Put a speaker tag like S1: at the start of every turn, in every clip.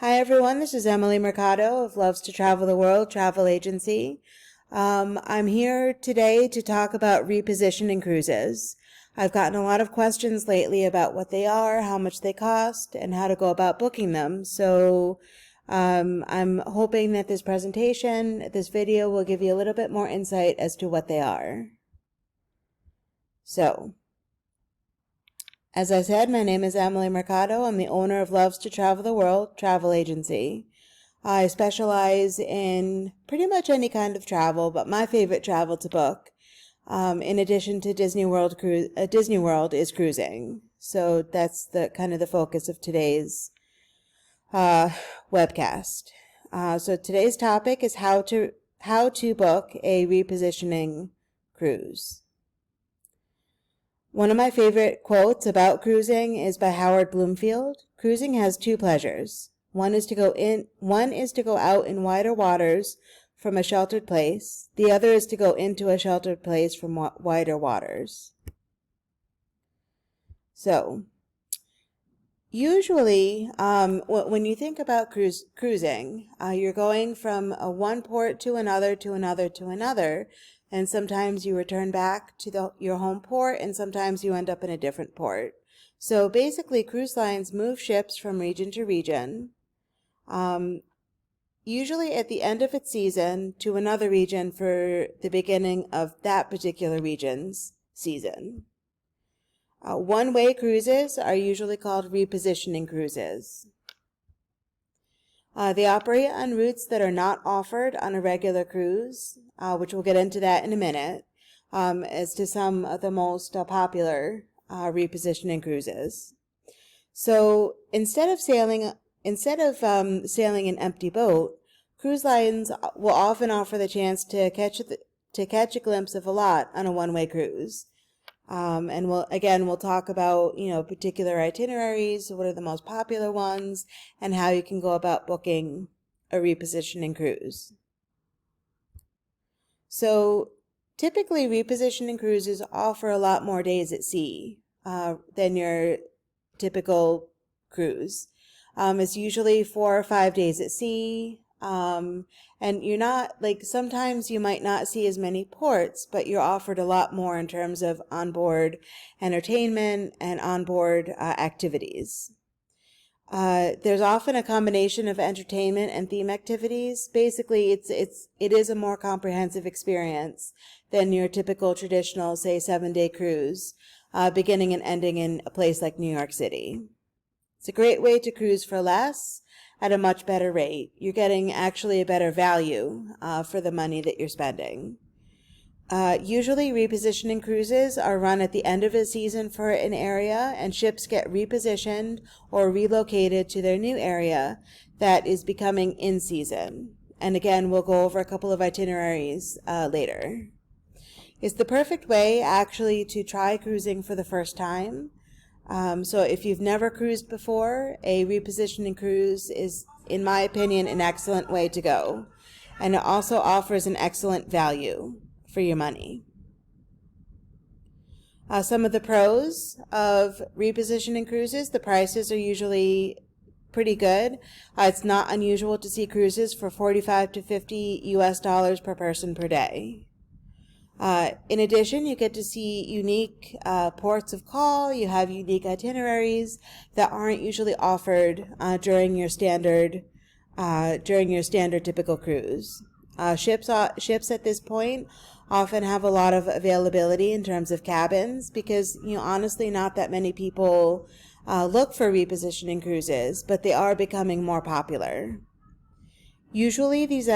S1: Hi everyone, this is Emily Mercado of Loves to Travel the World Travel Agency. I'm here today to talk about repositioning cruises. I've gotten a lot of questions lately about what they are, how much they cost, and how to go about booking them. So I'm hoping that this video will give you a little bit more insight as to what they are. So, as I said, my name is Emily Mercado. I'm the owner of Loves to Travel the World Travel Agency. I specialize in pretty much any kind of travel, but my favorite travel to book, in addition to Disney World is cruising. So that's the focus of today's webcast. So today's topic is how to book a repositioning cruise. One of my favorite quotes about cruising is by Howard Bloomfield. Cruising has two pleasures. One is to go out in wider waters from a sheltered place. The other is to go into a sheltered place from wider waters. So, usually, when you think about cruising, you're going from one port to another, and sometimes you return back to your home port, and sometimes you end up in a different port. So basically, cruise lines move ships from region to region, usually at the end of its season to another region for the beginning of that particular region's season. One-way cruises are usually called repositioning cruises. They operate on routes that are not offered on a regular cruise, which we'll get into that in a minute, as to some of the most popular repositioning cruises. So instead of sailing an empty boat, cruise lines will often offer the chance to catch a glimpse of a lot on a one-way cruise. And we'll talk about, particular itineraries, what are the most popular ones, and how you can go about booking a repositioning cruise. So typically repositioning cruises offer a lot more days at sea than your typical cruise. It's usually 4 or 5 days at sea. And you're not, sometimes you might not see as many ports, but you're offered a lot more in terms of onboard entertainment and onboard activities. There's often a combination of entertainment and theme activities. Basically, it is a more comprehensive experience than your typical traditional, say, 7-day cruise, beginning and ending in a place like New York City. It's a great way to cruise for less at a much better rate. You're getting actually a better value for the money that you're spending. Usually repositioning cruises are run at the end of a season for an area, and ships get repositioned or relocated to their new area that is becoming in season. And again, we'll go over a couple of itineraries later. It's the perfect way actually to try cruising for the first time. So if you've never cruised before, a repositioning cruise is, in my opinion, an excellent way to go. And it also offers an excellent value for your money. Some of the pros of repositioning cruises: the prices are usually pretty good. It's not unusual to see cruises for $45 to $50 US per person per day. In addition, you get to see unique ports of call. You have unique itineraries that aren't usually offered during your standard typical cruise. Ships at this point often have a lot of availability in terms of cabins because, honestly, not that many people look for repositioning cruises, but they are becoming more popular. Usually these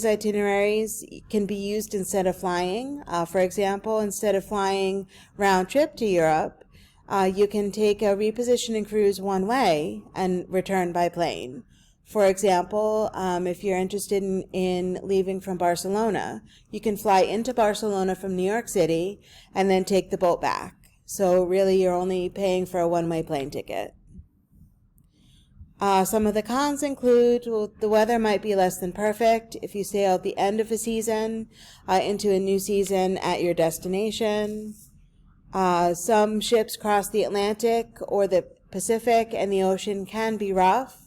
S1: itineraries can be used instead of flying. For example, instead of flying round trip to Europe, you can take a repositioning cruise one way and return by plane. For example, if you're interested in leaving from Barcelona, you can fly into Barcelona from New York City and then take the boat back. So really you're only paying for a one-way plane ticket. Some of the cons include, the weather might be less than perfect if you sail at the end of a season into a new season at your destination. Some ships cross the Atlantic or the Pacific, and the ocean can be rough.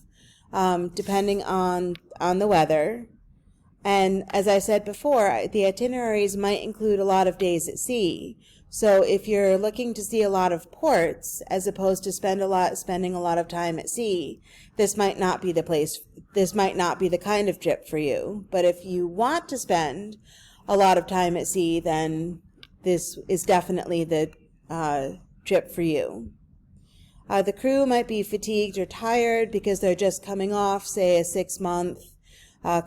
S1: depending on the weather. And as I said before, the itineraries might include a lot of days at sea. So if you're looking to see a lot of ports as opposed to spending a lot of time at sea, this might not be the place. This might not be the kind of trip for you. But if you want to spend a lot of time at sea, then this is definitely the trip for you. The crew might be fatigued or tired because they're just coming off, say, a 6-month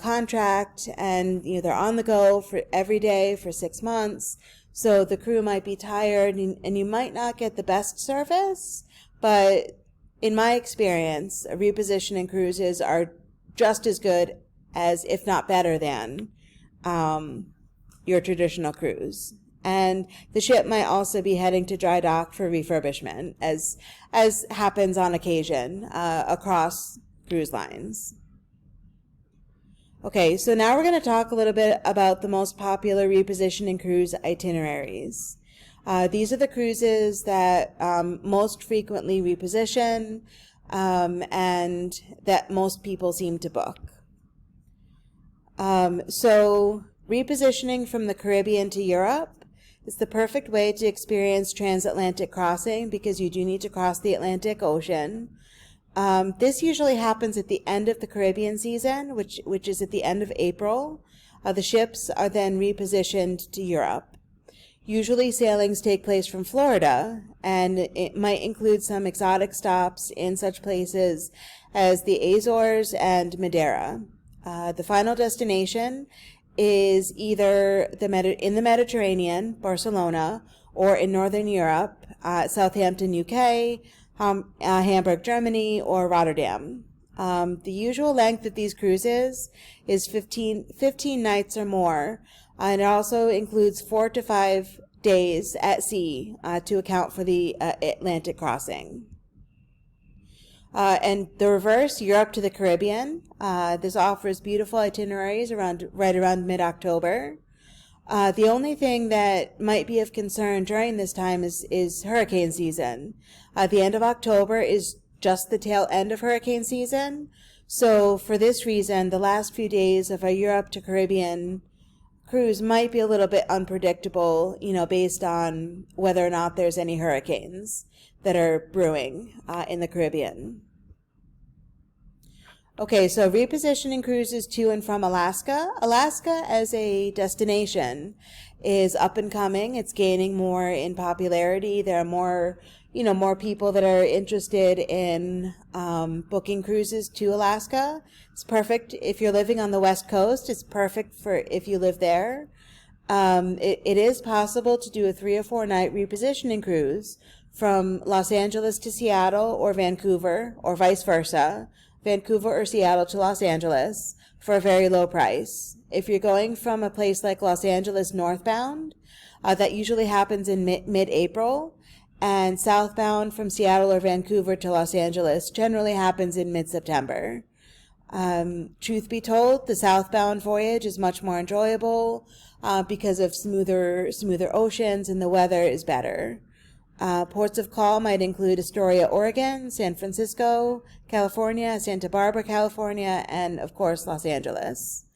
S1: contract, and they're on the go for every day for 6 months. So the crew might be tired, and you might not get the best service. But in my experience, repositioning cruises are just as good as, if not better than, your traditional cruise. And the ship might also be heading to dry dock for refurbishment, as happens on occasion across cruise lines. Okay, so now we're going to talk a little bit about the most popular repositioning cruise itineraries. These are the cruises that most frequently reposition and that most people seem to book. So repositioning from the Caribbean to Europe is the perfect way to experience transatlantic crossing because you do need to cross the Atlantic Ocean. This usually happens at the end of the Caribbean season, which is at the end of April. The ships are then repositioned to Europe. Usually sailings take place from Florida, and it might include some exotic stops in such places as the Azores and Madeira. The final destination is either in the Mediterranean, Barcelona, or in Northern Europe, Southampton, UK, Hamburg, Germany, or Rotterdam. The usual length of these cruises is 15 nights or more, and it also includes 4 to 5 days at sea to account for the Atlantic crossing. And the reverse, Europe to the Caribbean. This offers beautiful itineraries right around mid-October. The only thing that might be of concern during this time is hurricane season. The end of October is just the tail end of hurricane season. So for this reason, the last few days of a Europe to Caribbean cruise might be a little bit unpredictable, based on whether or not there's any hurricanes that are brewing in the Caribbean. Okay, so repositioning cruises to and from Alaska. Alaska as a destination is up and coming. It's gaining more in popularity. There are more people that are interested in booking cruises to Alaska. It's perfect if you're living on the West Coast. It's perfect for if you live there. It is possible to do a 3 or 4 night repositioning cruise from Los Angeles to Seattle or Vancouver, or vice versa, Vancouver or Seattle to Los Angeles, for a very low price. If you're going from a place like Los Angeles northbound, that usually happens in mid-April, and southbound from Seattle or Vancouver to Los Angeles generally happens in mid-September. Truth be told, the southbound voyage is much more enjoyable because of smoother oceans, and the weather is better. Ports of call might include Astoria, Oregon, San Francisco, California, Santa Barbara, California, and of course Los Angeles.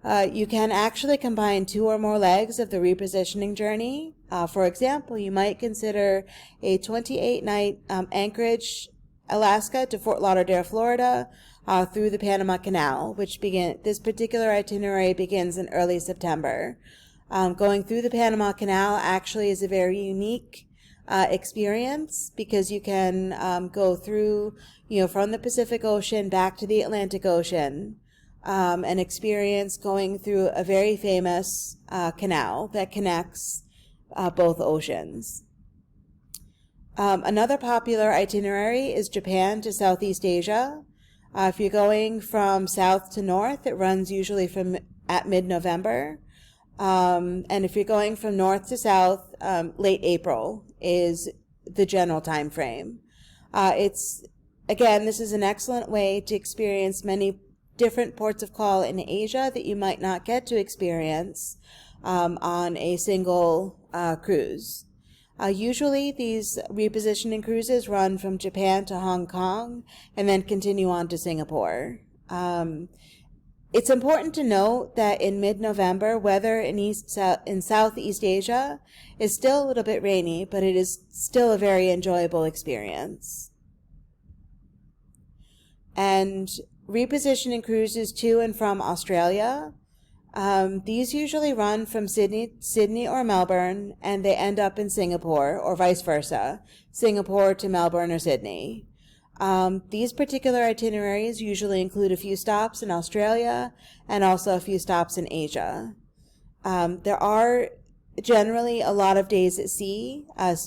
S1: You can actually combine 2 or more legs of the repositioning journey. For example, you might consider a 28-night Anchorage, Alaska to Fort Lauderdale, Florida, through the Panama Canal, this particular itinerary begins in early September. Going through the Panama Canal actually is a very unique experience because you can go through, from the Pacific Ocean back to the Atlantic Ocean, and experience going through a very famous canal that connects both oceans. Another popular itinerary is Japan to Southeast Asia. If you're going from south to north, it runs usually at mid-November. And if you're going from north to south, late April is the general time frame. This is an excellent way to experience many different ports of call in Asia that you might not get to experience on a single cruise. Usually these repositioning cruises run from Japan to Hong Kong and then continue on to Singapore. It's important to note that in mid-November, weather in Southeast Asia is still a little bit rainy, but it is still a very enjoyable experience. And repositioning cruises to and from Australia, these usually run from Sydney or Melbourne, and they end up in Singapore, or vice versa, Singapore to Melbourne or Sydney. These particular itineraries usually include a few stops in Australia and also a few stops in Asia. There are generally a lot of days at sea,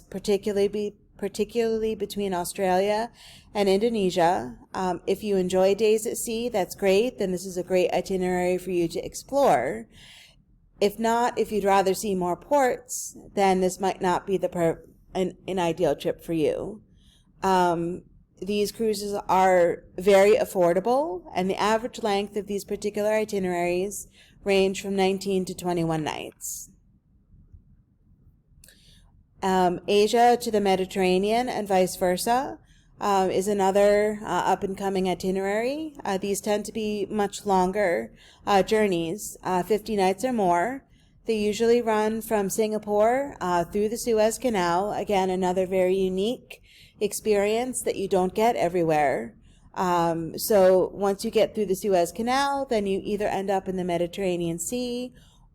S1: particularly between Australia and Indonesia. If you enjoy days at sea, that's great. Then this is a great itinerary for you to explore. If not, if you'd rather see more ports, then this might not be an ideal trip for you. These cruises are very affordable, and the average length of these particular itineraries range from 19 to 21 nights. Asia to the Mediterranean and vice versa is another up-and-coming itinerary. These tend to be much longer journeys, 50 nights or more. They usually run from Singapore through the Suez Canal. Again, another very unique experience that you don't get everywhere. So once you get through the Suez Canal, then you either end up in the Mediterranean Sea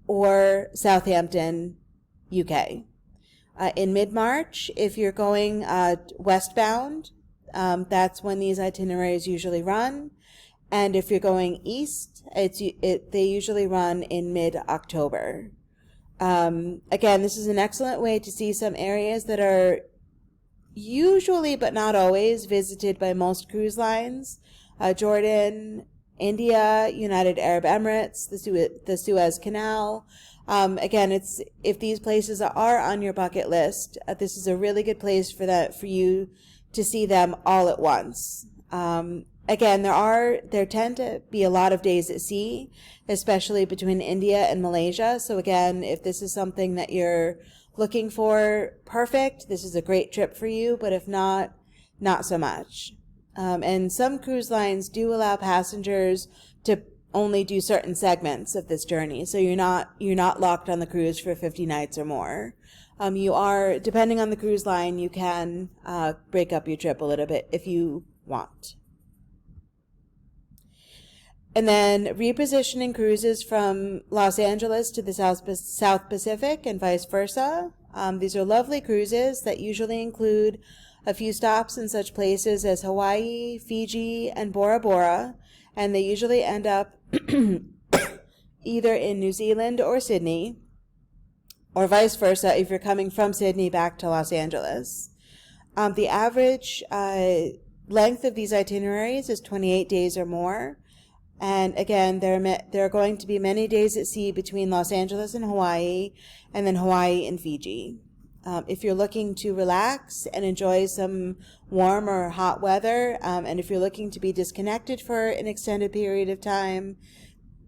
S1: or Southampton, UK. In mid-March, if you're going westbound, that's when these itineraries usually run. And if you're going east, they usually run in mid-October. Again, this is an excellent way to see some areas that are usually, but not always, visited by most cruise lines. Jordan, India, United Arab Emirates, the Suez Canal. Again, if these places are on your bucket list, this is a really good place for you to see them all at once. Again, there tend to be a lot of days at sea, especially between India and Malaysia. So again, if this is something that you're looking for, perfect. This is a great trip for you, but if not, not so much. And some cruise lines do allow passengers to only do certain segments of this journey. So you're not locked on the cruise for 50 nights or more. You are, depending on the cruise line, you can break up your trip a little bit if you want. And then repositioning cruises from Los Angeles to the South Pacific and vice versa. These are lovely cruises that usually include a few stops in such places as Hawaii, Fiji, and Bora Bora, and they usually end up either in New Zealand or Sydney, or vice versa if you're coming from Sydney back to Los Angeles. The average length of these itineraries is 28 days or more. And again, there are going to be many days at sea between Los Angeles and Hawaii, and then Hawaii and Fiji. If you're looking to relax and enjoy some warm or hot weather, and if you're looking to be disconnected for an extended period of time,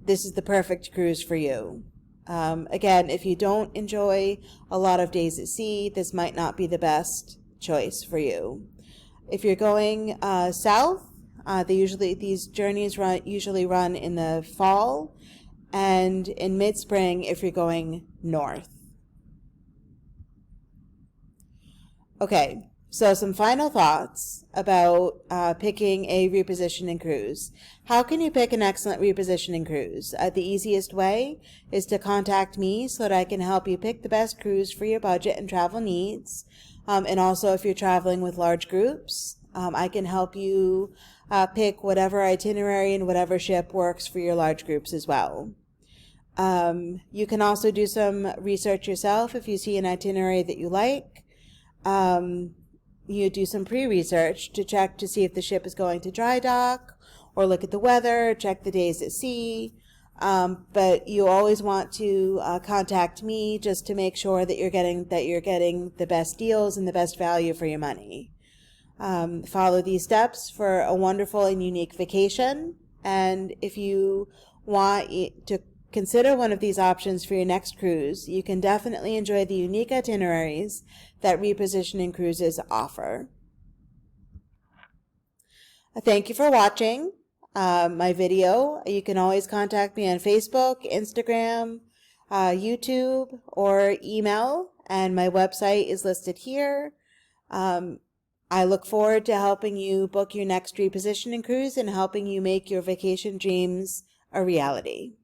S1: this is the perfect cruise for you. Again, if you don't enjoy a lot of days at sea, this might not be the best choice for you. If you're going south, these journeys usually run in the fall, and in mid-spring if you're going north. Okay, so some final thoughts about picking a repositioning cruise. How can you pick an excellent repositioning cruise? The easiest way is to contact me so that I can help you pick the best cruise for your budget and travel needs. And also if you're traveling with large groups, I can help you pick whatever itinerary and whatever ship works for your large groups as well. You can also do some research yourself if you see an itinerary that you like. You do some pre-research to check to see if the ship is going to dry dock, or look at the weather, check the days at sea. But you always want to contact me just to make sure that you're getting the best deals and the best value for your money. Follow these steps for a wonderful and unique vacation. And if you want to consider one of these options for your next cruise, you can definitely enjoy the unique itineraries that Repositioning Cruises offer. Thank you for watching my video. You can always contact me on Facebook, Instagram, YouTube, or email, and my website is listed here. I look forward to helping you book your next repositioning cruise and helping you make your vacation dreams a reality.